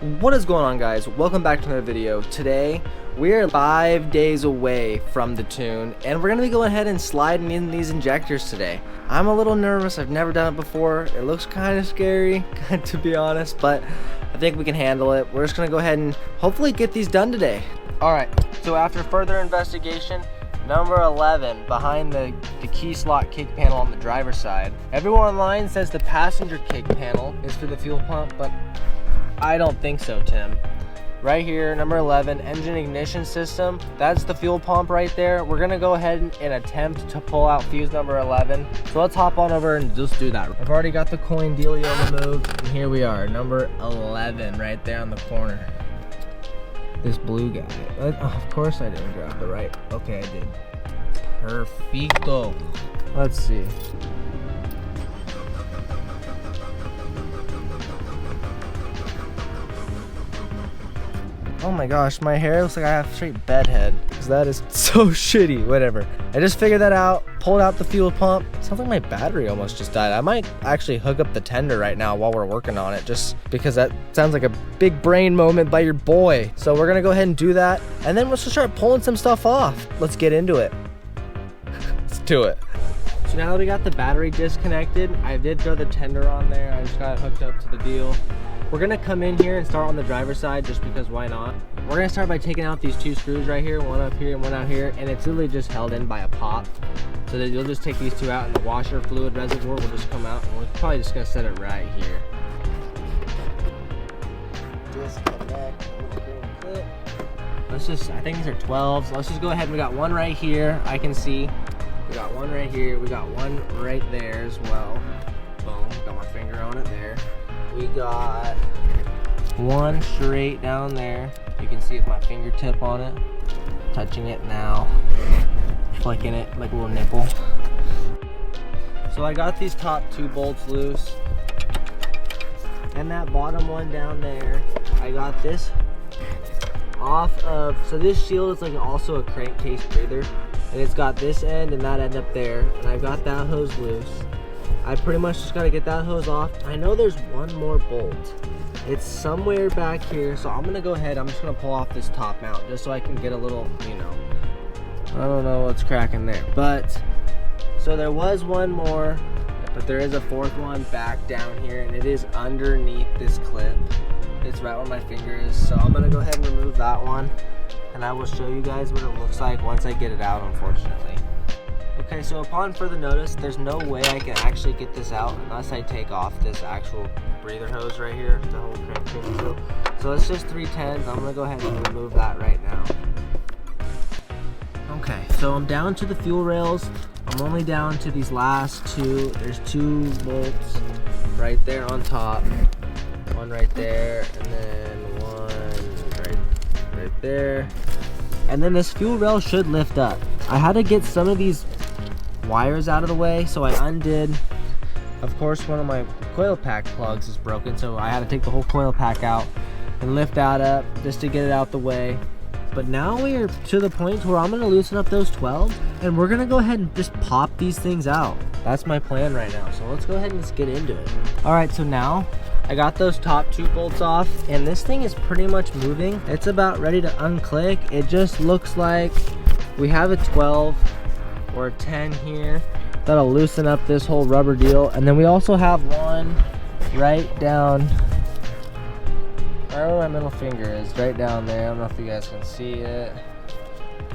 What is going on, guys? Welcome back to another video. Today we are 5 days away from the tune, and we're gonna be going ahead and sliding in these injectors today. I'm a little nervous. I've never done it before. It looks kind of scary to be honest, but I think we can handle it. We're just gonna go ahead and hopefully get these done today. All right, so after further investigation, number 11 behind the key slot kick panel on the driver's side. Everyone online says the passenger kick panel is for the fuel pump, but I don't think so, Tim. Right here, number 11, engine ignition system. That's the fuel pump right there. We're gonna go ahead and attempt to pull out fuse number 11. So let's hop on over and just do that. I've already got the coin dealio removed, and here we are, number 11 right there on the corner. This blue guy. Of course I didn't grab the right. Okay, I did. Perfecto. Let's see. Oh my gosh, my hair looks like I have straight bedhead. Because that is so shitty. Whatever. I just figured that out. Pulled out the fuel pump. Sounds like my battery almost just died. I might actually hook up the tender right now while we're working on it, just because that sounds like a big brain moment by your boy. So we're gonna go ahead and do that, and then let's just start pulling some stuff off. Let's get into it. Let's do it. So now that we got the battery disconnected, I did throw the tender on there. I just got it hooked up to the deal. We're gonna come in here and start on the driver's side just because why not? We're gonna start by taking out these two screws right here, one up here and one out here, and it's literally just held in by a pop. So that you'll just take these two out and the washer fluid reservoir will just come out, and we're probably just gonna set it right here. Disconnect. Let's just, I think these are 12s. Let's just go ahead and we got one right here, I can see. We got one right here, we got one right there as well. Boom, got my finger on it there. We got one straight down there. You can see with my fingertip on it. Touching it now. Flicking it like a little nipple. So I got these top two bolts loose. And that bottom one down there. I got this off of, so this shield is like also a crankcase breather. And it's got this end and that end up there. And I got that hose loose. I pretty much just gotta get that hose off. I know there's one more bolt. It's somewhere back here, so I'm gonna go ahead. I'm just gonna pull off this top mount just so I can get a little, you know, I don't know what's cracking there. But, so there was one more, but there is a fourth one back down here, and it is underneath this clip. It's right where my finger is, so I'm gonna go ahead and remove that one, and I will show you guys what it looks like once I get it out, unfortunately. Okay, so upon further notice, there's no way I can actually get this out unless I take off this actual breather hose right here, the whole crank. So it's just 310s. I'm gonna go ahead and remove that right now. Okay, so I'm down to the fuel rails. I'm only down to these last two. There's two bolts right there on top. One right there, and then one right there. And then this fuel rail should lift up. I had to get some of these wires out of the way, so I undid. Of course, one of my coil pack plugs is broken, so I had to take the whole coil pack out and lift that up just to get it out the way. But now we are to the point where I'm gonna loosen up those 12, and we're gonna go ahead and just pop these things out. That's my plan right now, so let's go ahead and just get into it. All right, so now I got those top two bolts off, and this thing is pretty much moving. It's about ready to unclick. It just looks like we have a 12 or a 10 here that'll loosen up this whole rubber deal, and then we also have one right down right where my middle finger is, right down there. I don't know if you guys can see it.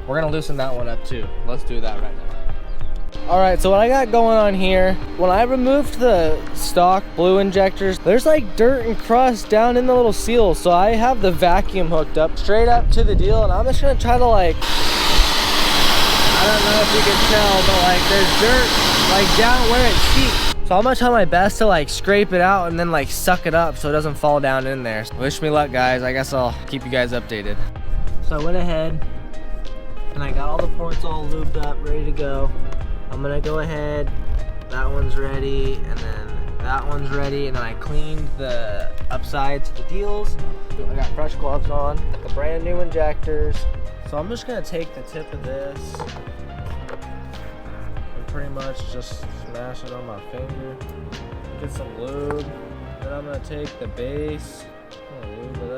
We're gonna loosen that one up too. Let's do that right now. All right, so what I got going on here, when I removed the stock blue injectors, there's like dirt and crust down in the little seals, so I have the vacuum hooked up straight up to the deal, and I'm just gonna try to like, I don't know if you can tell, but like there's dirt like down where it seats. So I'm gonna try my best to like scrape it out and then like suck it up so it doesn't fall down in there. Wish me luck, guys. I guess I'll keep you guys updated. So I went ahead and I got all the ports all lubed up, ready to go. I'm gonna go ahead, that one's ready, and then that one's ready, and then I cleaned the upside to the deals. I got fresh gloves on, the brand new injectors. So I'm just gonna take the tip of this and pretty much just smash it on my finger, get some lube. Then I'm gonna take the base, I'm gonna lube it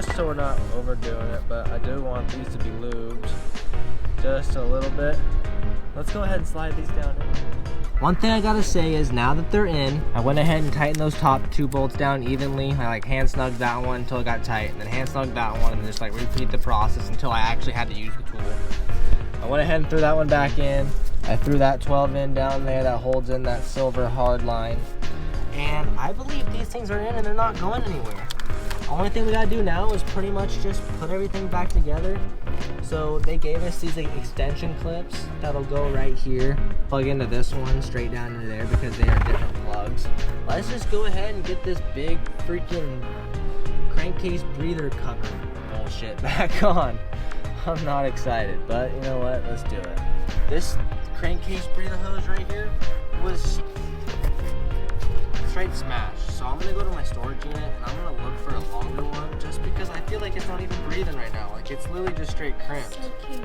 just so we're not overdoing it, but I do want these to be lubed just a little bit. Let's go ahead and slide these down. One thing I gotta say is now that they're in, I went ahead and tightened those top 2 bolts down evenly. I like hand snugged that one until it got tight, and then hand snugged that one, and just like repeat the process until I actually had to use the tool. I went ahead and threw that one back in. I threw that 12 in down there that holds in that silver hard line. And I believe these things are in and they're not going anywhere. Only thing we gotta do now is pretty much just put everything back together. So they gave us these like, extension clips that'll go right here. Plug into this one straight down into there because they are different plugs. Let's just go ahead and get this big freaking crankcase breather cover bullshit back on. I'm not excited, but you know what? Let's do it. This crankcase breather hose right here was straight smash. So I'm gonna go to my storage unit and I'm gonna look for a longer one just because I feel like it's not even breathing right now. Like it's literally just straight crimped. So cute.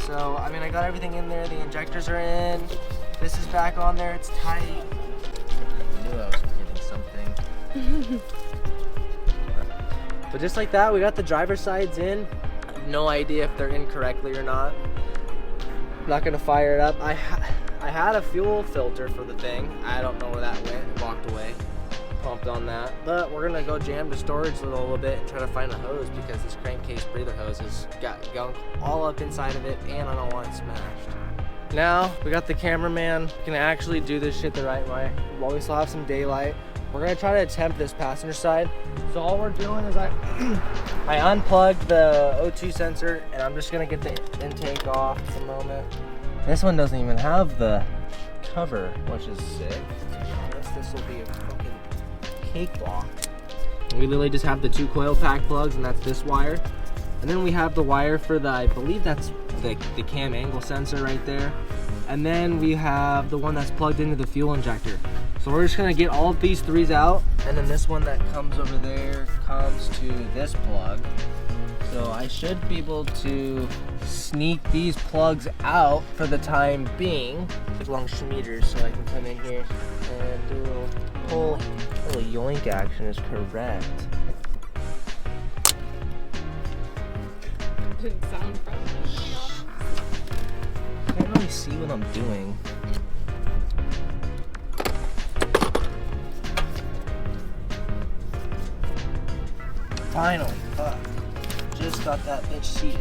So I mean I got everything in there, the injectors are in, this is back on there, it's tight. I knew I was forgetting something. But just like that, we got the driver's sides in. I have no idea if they're in correctly or not. I'm not gonna fire it up. I had a fuel filter for the thing. I don't know where that went. It walked away. Pumped on that. But we're gonna go jam the storage a little bit and try to find a hose because this crankcase breather hose has got gunk all up inside of it and I don't want it smashed. Now we got the cameraman. We can actually do this shit the right way while we still have some daylight. We're gonna try to attempt this passenger side. So all we're doing is I unplugged the O2 sensor and I'm just gonna get the intake off at the moment. This one doesn't even have the cover, which is sick. To be honest, this will be a fucking cakewalk. We literally just have the 2 coil pack plugs and that's this wire. And then we have the wire for the, I believe that's the cam angle sensor right there. And then we have the one that's plugged into the fuel injector. So we're just gonna get all of these 3s out, and then this one that comes over there comes to this plug. So I should be able to sneak these plugs out for the time being. Long meters, so I can come in here and do a little yoink action is correct. Didn't sound friendly. I can't really see what I'm doing. Finally, fuck. Just got that bitch seated.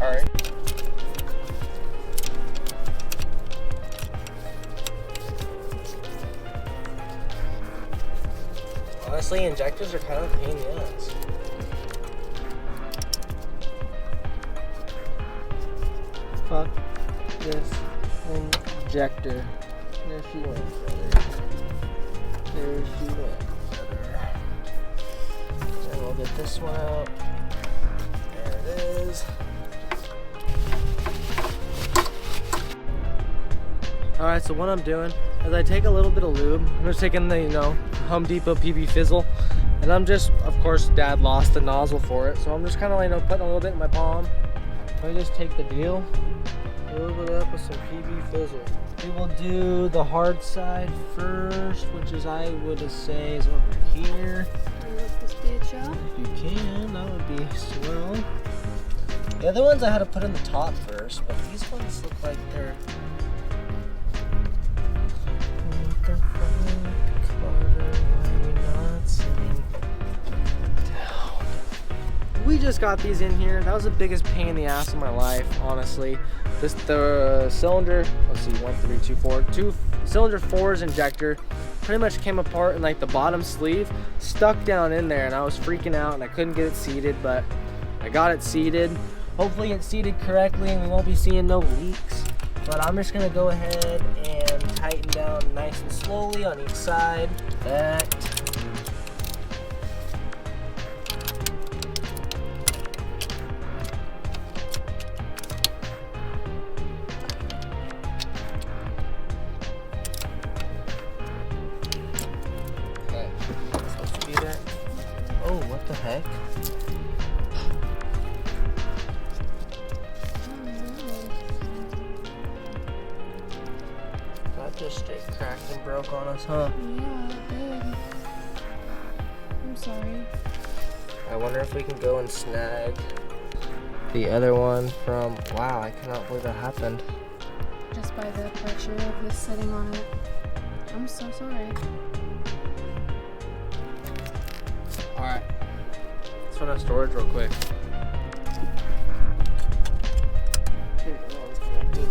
Alright. Honestly, injectors are kind of a pain in the ass. Fuck this injector. There she went, brother. There she went, brother. And we'll get this one out. There it is. Alright, so what I'm doing is I take a little bit of lube. I'm just taking the, Home Depot PB Fizzle. And I'm just, of course, Dad lost the nozzle for it. So I'm just kind of like, putting a little bit in my palm. I just take the deal, lube it up with some PB Fizzle. We will do the hard side first, which is, I would say, is over here. Can you let this be a job? If you can, that would be swell. The other ones I had to put in the top first, but these ones look like they're... What the fuck, Carter? Why are we not sitting down? We just got these in here. That was the biggest pain in the ass of my life, honestly. The cylinder, let's see, 1, 3, 2, 4, cylinder 4's injector pretty much came apart in like the bottom sleeve, stuck down in there, and I was freaking out and I couldn't get it seated, but I got it seated. Hopefully it's seated correctly and we won't be seeing no leaks. But I'm just gonna go ahead and tighten down nice and slowly on each side. That. heck? That just straight cracked and broke on us, huh? Yeah, it did. I'm sorry. I wonder if we can go and snag the other one from... Wow, I cannot believe that happened. Just by the pressure of this sitting on it. I'm so sorry. Alright. Let's run out of storage real quick. Okay, that one's connected.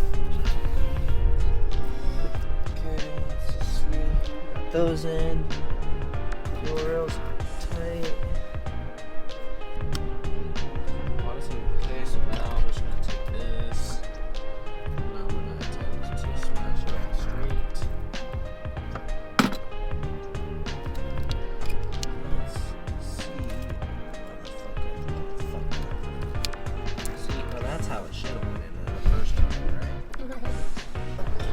Okay, let's just see. Got those in. Fuel rails tight. Honestly, okay, so now I'm just gonna take this. And I'm gonna attempt to smash it out straight. Let's see. Motherfucker. See, well, that's how it should have went in the first time, right?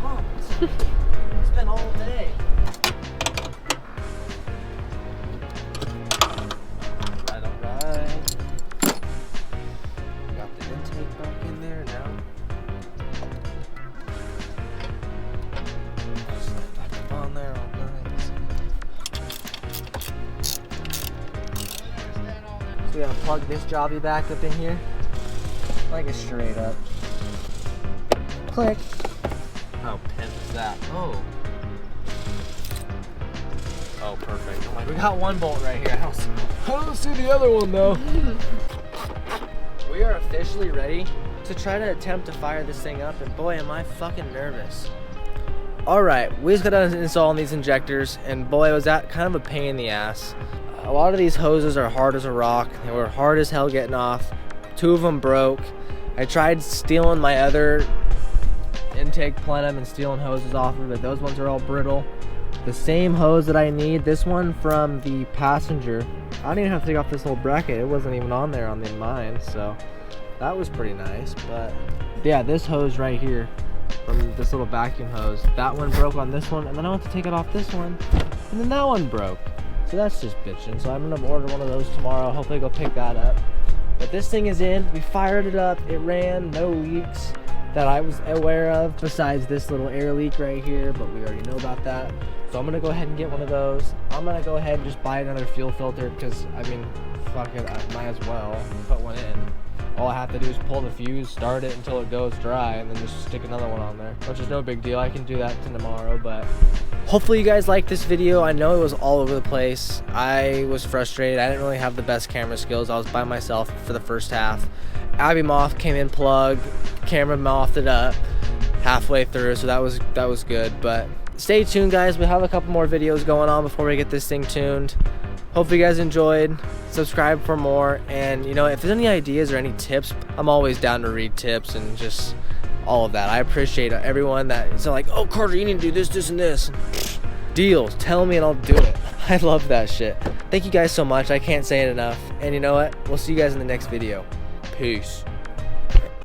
Pumped. It's been all day. Alright. Got the intake back in there now. Slide back up on there, all nice. So we gotta plug this jobby back up in here. Like it straight up. Click. How pimp is that? Oh. Oh, perfect. I'm like, we got one bolt right here. I don't see the other one though. We are officially ready to try to attempt to fire this thing up, and boy, am I fucking nervous. Alright, we just got done installing these injectors, and boy, was that kind of a pain in the ass. A lot of these hoses are hard as a rock. They were hard as hell getting off. 2 of them broke. I tried stealing my other intake plenum and stealing hoses off of it. Those ones are all brittle. The same hose that I need, this one from the passenger. I don't even have to take off this whole bracket. It wasn't even on there on the mine, so that was pretty nice. But yeah, this hose right here from this little vacuum hose, that one broke on this one, and then I went to take it off this one, and then that one broke. So that's just bitching. So I'm gonna order one of those tomorrow. Hopefully go pick that up. But this thing is in. We fired it up. It ran. No leaks that I was aware of besides this little air leak right here, but we already know about that. So I'm gonna go ahead and get one of those. I'm gonna go ahead and just buy another fuel filter because, I mean, fuck it, I might as well put one in. All I have to do is pull the fuse, start it until it goes dry, and then just stick another one on there, which is no big deal. I can do that tomorrow, but hopefully you guys liked this video. I know it was all over the place. I was frustrated. I didn't really have the best camera skills. I was by myself for the first half. Abby Moth came in plug, camera mouthed it up halfway through, so that was good. But stay tuned, guys. We have a couple more videos going on before we get this thing tuned. Hopefully you guys enjoyed. Subscribe for more, and you know, if there's any ideas or any tips, I'm always down to read tips and just all of that. I appreciate everyone that is like, oh Carter, you need to do this, this, and this. Deal. Tell me and I'll do it. I love that shit. Thank you guys so much. I can't say it enough. And you know what? We'll see you guys in the next video. Peace.